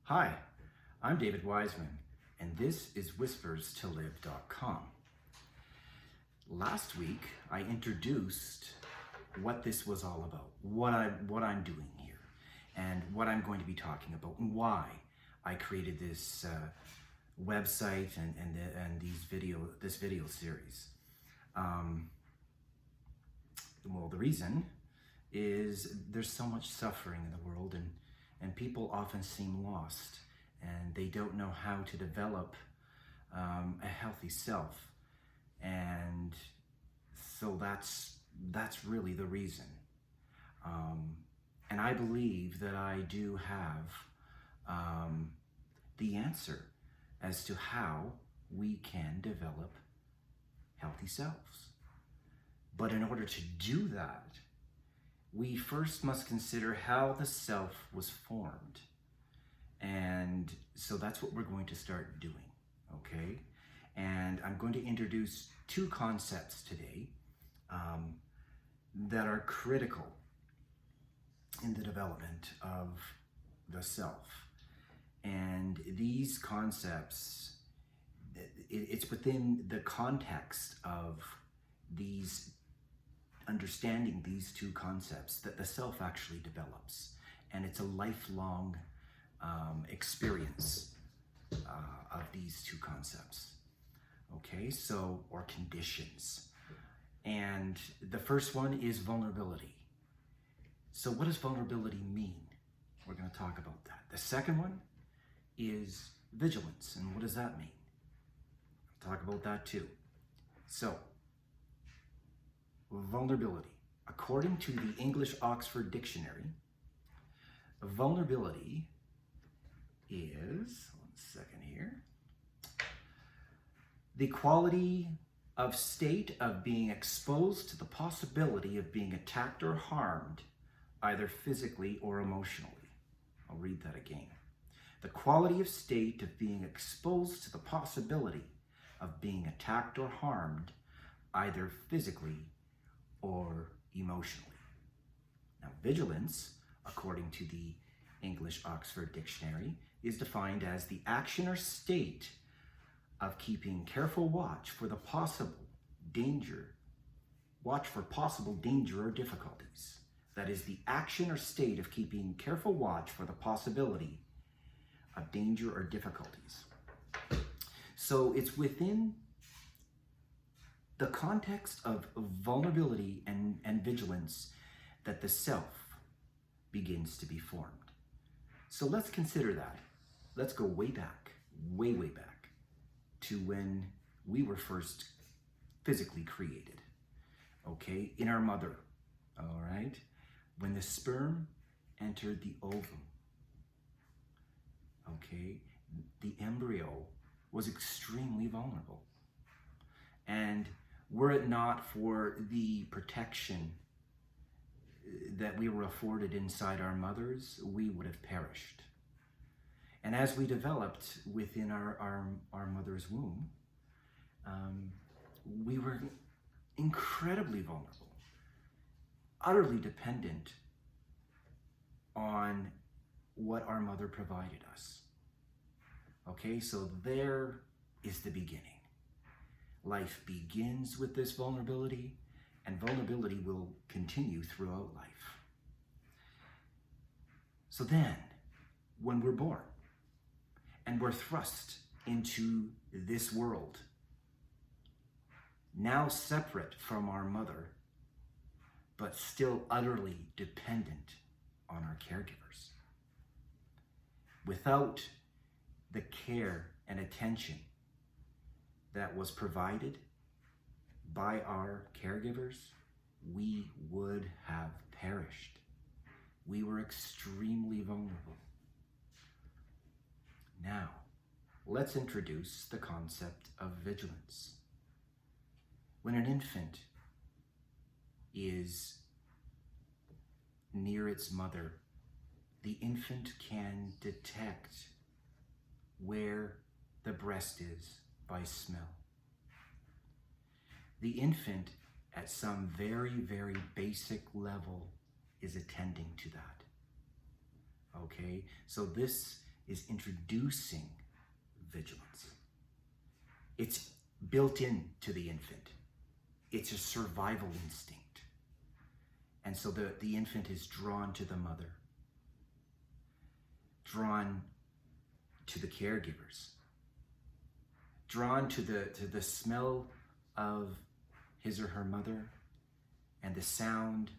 Hi, I'm David Wiseman, and this is whisperstolive.com. Last week, I introduced what this was all about, what I'm doing here, and what I'm going to be talking about, and why I created this website and this video series. Well, the reason is there's so much suffering in the world, and people often seem lost, and they don't know how to develop a healthy self. And so that's really the reason. And I believe that I do have the answer as to how we can develop healthy selves. But in order to do that, we first must consider how the self was formed. And so that's what we're going to start doing, okay? And I'm going to introduce two concepts today that are critical in the development of the self. And these concepts, it's within the context of understanding these two concepts that the self actually develops. And it's a lifelong experience of these two concepts. Okay, so, or conditions. And the first one is vulnerability. So what does vulnerability mean? We're going to talk about that. The second one is vigilance. And what does that mean? I'll talk about that too. So, vulnerability. According to the English Oxford Dictionary, vulnerability is, one second here, the quality of state of being exposed to the possibility of being attacked or harmed, either physically or emotionally. I'll read that again. The quality of state of being exposed to the possibility of being attacked or harmed, either physically or emotionally. Now, vigilance, according to the English Oxford Dictionary, is defined as the action or state of keeping careful watch for possible danger or difficulties. That is the action or state of keeping careful watch for the possibility of danger or difficulties. So it's within the context of vulnerability and vigilance that the self begins to be formed. So let's consider that. Let's go way back to when we were first physically created, okay, in our mother, all right? When the sperm entered the ovum, okay, the embryo was extremely vulnerable. And were it not for the protection that we were afforded inside our mothers, we would have perished. And as we developed within our mother's womb, we were incredibly vulnerable, utterly dependent on what our mother provided us. Okay, so there is the beginning. Life begins with this vulnerability, and vulnerability will continue throughout life. So then, when we're born, and we're thrust into this world, now separate from our mother, but still utterly dependent on our caregivers. Without the care and attention that was provided by our caregivers, we would have perished. We were extremely vulnerable. Now, let's introduce the concept of vigilance. When an infant is near its mother, the infant can detect where the breast is by smell. The infant, at some very, very basic level, is attending to that. Okay, so this is introducing vigilance. It's built into the infant. It's a survival instinct. And so the infant is drawn to the mother, drawn to the caregivers, drawn to the smell of his or her mother and the sound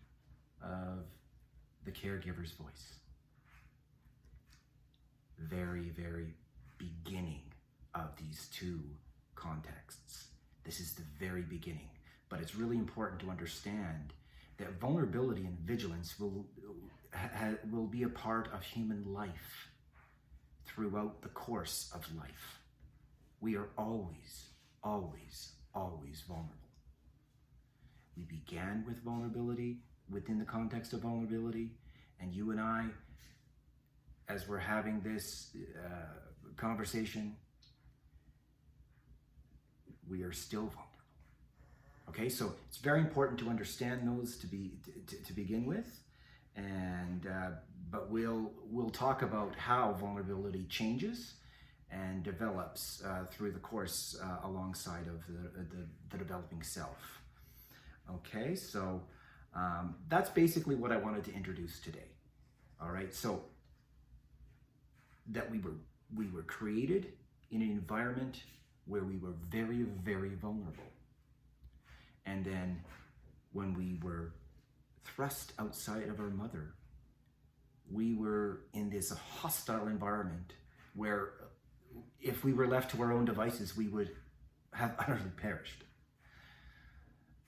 of the caregiver's voice. Very, very beginning of these two contexts. This is the very beginning. But it's really important to understand that vulnerability and vigilance will be a part of human life throughout the course of life. We are always, always, always vulnerable. We began with vulnerability, within the context of vulnerability, and you and I, as we're having this conversation, we are still vulnerable. Okay, so it's very important to understand those to begin with, and but we'll talk about how vulnerability changes and develops through the course alongside of the developing self. Okay, so that's basically what I wanted to introduce today. All right, so that we were created in an environment where we were very, very vulnerable. And then when we were thrust outside of our mother, we were in this hostile environment where if we were left to our own devices, we would have utterly perished.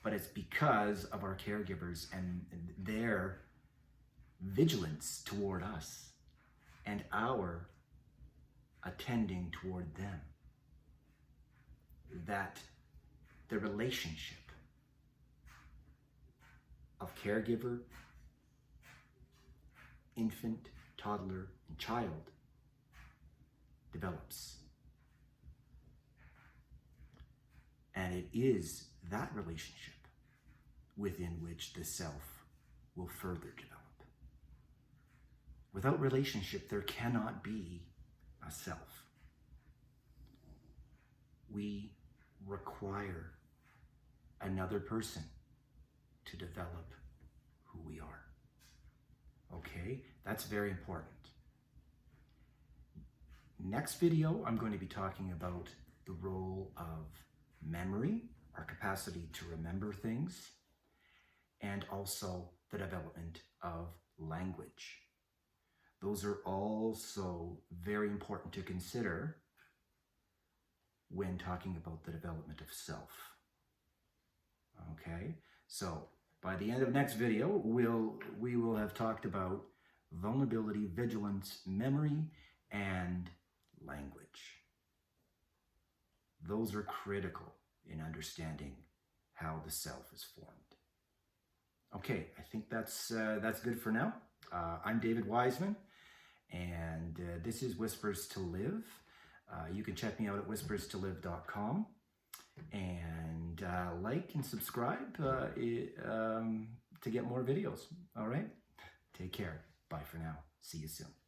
But it's because of our caregivers and their vigilance toward us and our attending toward them that the relationship of caregiver, infant, toddler, and child develops. And it is that relationship within which the self will further develop. Without relationship, there cannot be a self. We require another person to develop who we are. Okay, that's very important. Next video, I'm going to be talking about the role of memory, our capacity to remember things, and also the development of language. Those are also very important to consider when talking about the development of self. Okay, so by the end of next video, we will have talked about vulnerability, vigilance, memory, and language. Those are critical in understanding how the self is formed. Okay, I think that's good for now. I'm David Wiseman, and this is Whispers to Live. You can check me out at whisperstolive.com, and like and subscribe to get more videos. All right, take care. Bye for now. See you soon.